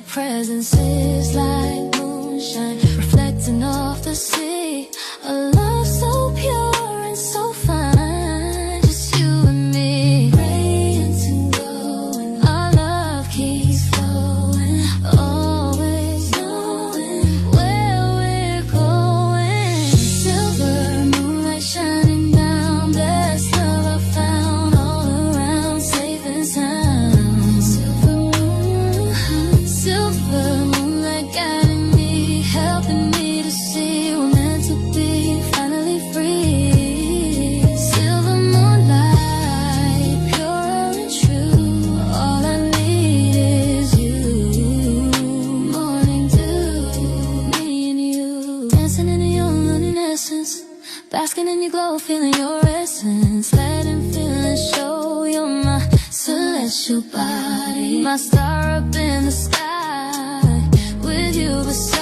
Your presence is like moonshine, reflecting off the sea. A love so pure and so fine, just you and me. Radiant and glowing, our love keeps flowing, always knowing where we're going. Silver moonlight shining down, best love I found all around, safe and sound. Silver moonlight guiding me, helping me to see we're meant to be, finally free. Silver moonlight, pure and true, all I need is you. Morning dew, me and you, dancing in your luminescence, basking in your glow, feeling your essence. Letting feelings show you're my celestial body, my star up in the sky, with you beside